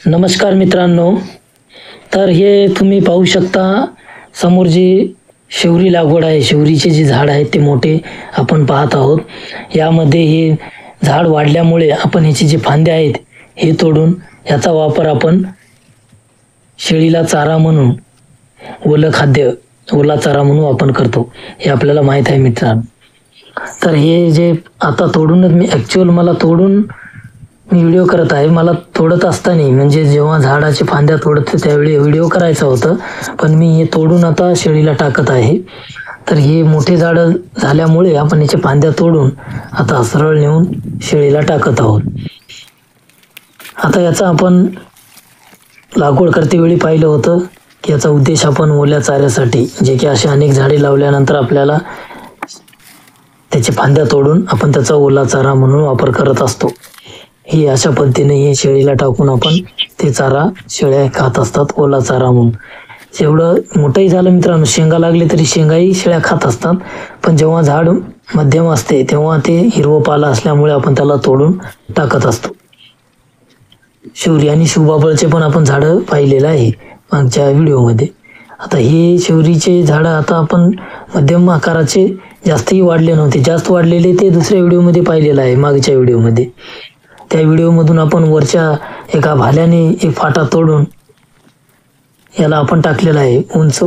नमस्कार मित्रांनो, तर हे तुम्ही पाहू शकता समोर जी शेवरी लागवड आहे, शेवरीचे जे झाड आहेत ते मोठे आपण पाहत आहोत. यामध्ये हे झाड वाढल्यामुळे आपण ह्याचे जे फांदे आहेत हे तोडून याचा वापर आपण शेळीला चारा म्हणून ओलं खाद्य, ओला चारा म्हणून आपण करतो. हे आपल्याला माहीत आहे मित्रांनो. तर हे जे आता तोडूनच मला तोडून मी व्हिडिओ करत आहे. मला तोडत असताना म्हणजे जेव्हा झाडाची फांद्या तोडते त्यावेळी व्हिडिओ करायचा होता, पण मी हे तोडून आता शेळीला टाकत आहे. तर हे मोठे झाड झाल्यामुळे आपण याच्या फांद्या तोडून आता सरळ नेऊन शेळीला टाकत आहोत. आता याचा आपण लागवड करतेवेळी पाहिलं होतं की याचा उद्देश आपण ओल्या चाऱ्यासाठी, जे की असे अनेक झाडे लावल्यानंतर आपल्याला त्याचे फांद्या तोडून आपण त्याचा ओला चारा म्हणून वापर करत असतो. ही अशा पद्धतीने हे शेळीला टाकून आपण ते चारा शेळ्या खात असतात, ओला चारा म्हणून. जेवढं मोठंही झालं मित्रांनो, शेंगा लागले तरी शेंगाही शेळ्या खात असतात. पण जेव्हा झाड मध्यम असते तेव्हा ते हिरवं पाला असल्यामुळे आपण त्याला तोडून टाकत असतो. शेवरी आणि शिवबाबळचे पण आपण झाडं पाहिलेलं आहे मागच्या व्हिडिओमध्ये. आता हे शेवरीचे झाडं आता आपण मध्यम आकाराचे, जास्तही वाढले नव्हते, जास्त वाढलेले ते दुसऱ्या व्हिडिओमध्ये पाहिलेलं आहे, मागच्या व्हिडिओमध्ये. त्या व्हिडिओमधून आपण वरच्या एका भाल्याने एक फाटा तोडून याला आपण टाकलेला आहे. उंच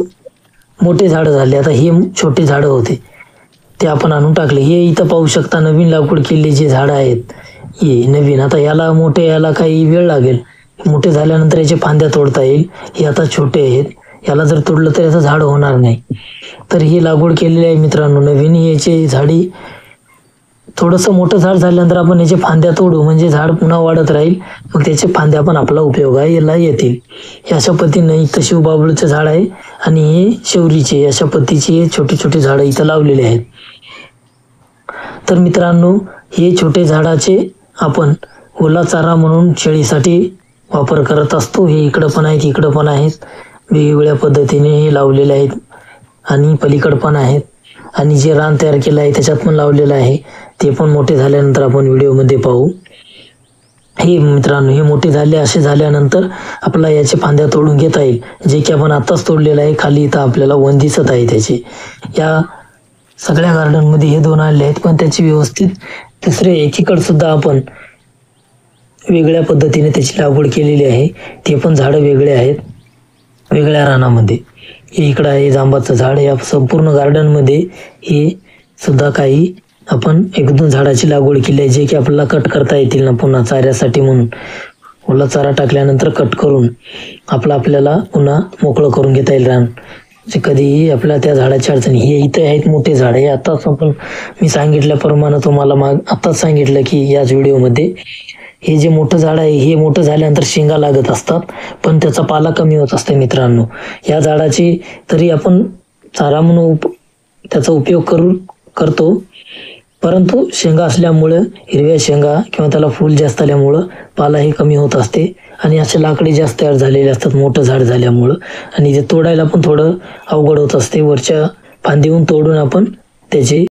मोठे झाडं झाले. आता हे छोटे झाडं होते ते आपण आणून टाकले. हे इथं पाहू शकता नवीन लागवड केलेली जे झाडं आहेत हे नवीन. आता याला मोठे, याला काही वेळ लागेल. मोठे झाल्यानंतर याचे फांद्या तोडता येईल. हे आता छोटे आहेत, याला जर तोडलं तर याचं झाड होणार नाही. तर ही लागवड केलेली आहे मित्रांनो नवीन. याचे झाडी थोडंसं मोठं झाड झाल्यानंतर आपण याचे फांद्या तोडू, म्हणजे झाड पुन्हा वाढत राहील. मग त्याचे फांद्या पण आपला उपयोगाला येतील. हे अशा पद्धतीने इथं शिवबाबळीचं झाड आहे आणि हे शेवरीचे, अशा पद्धतीचे छोटे छोटे झाडं इथं लावलेले आहेत. तर मित्रांनो, हे छोटे झाडाचे आपण ओला चारा म्हणून शेळीसाठी वापर करत असतो. हे इकडं पण आहेत, इकडं पण आहेत, वेगवेगळ्या पद्धतीने हे लावलेले आहेत आणि पलीकडं पण आहेत. आणि जे रान तयार केलं आहे त्याच्यात पण लावलेलं आहे. ते पण मोठे झाल्यानंतर आपण व्हिडिओमध्ये पाहू. हे मित्रांनो, हे मोठे झाले, असे झाल्यानंतर आपला याचे फांद्या तोडून घेता येईल, जे की आपण आत्ताच तोडलेलं आहे. खाली इथं आपल्याला वन दिसत आहे त्याचे. या सगळ्या गार्डनमध्ये हे दोन आले आहेत, पण त्याची व्यवस्थित दुसरे एकीकडे सुद्धा आपण वेगळ्या पद्धतीने त्याची लागवड केलेली आहे. ते पण झाडं वेगळे आहेत, वेगळ्या रानामध्ये. हे इकडं आहे जांबाचं झाड. या संपूर्ण गार्डनमध्ये हे सुद्धा काही आपण एक दोन झाडाची लागवड केली आहे, जे की आपल्याला कट करता येतील ना पुन्हा चाऱ्यासाठी म्हणून. ओला चारा टाकल्यानंतर कट करून आपल्याला पुन्हा मोकळं करून घेता येईल रान, जे कधीही आपल्याला त्या झाडाची अडचणी. हे इथे आहेत मोठे झाड. हे आताच आपण मी सांगितल्याप्रमाणे तुम्हाला आत्ताच सांगितलं की याच व्हिडिओमध्ये हे जे मोठं झाड आहे हे मोठं झाल्यानंतर शेंगा लागत असतात, पण त्याचा पाला कमी होत असते मित्रांनो. या झाडाची तरी आपण चारा म्हणून त्याचा उपयोग करतो, परंतु शेंगा असल्यामुळं, हिरव्या शेंगा किंवा त्याला फूल जास्त आल्यामुळं पालाही कमी होत असते आणि असे लाकडे जास्त तयार झालेले असतात मोठं झाड झाल्यामुळं. आणि ते तोडायला पण थोडं अवघड होत असते. वरच्या फांदीहून तोडून आपण त्याची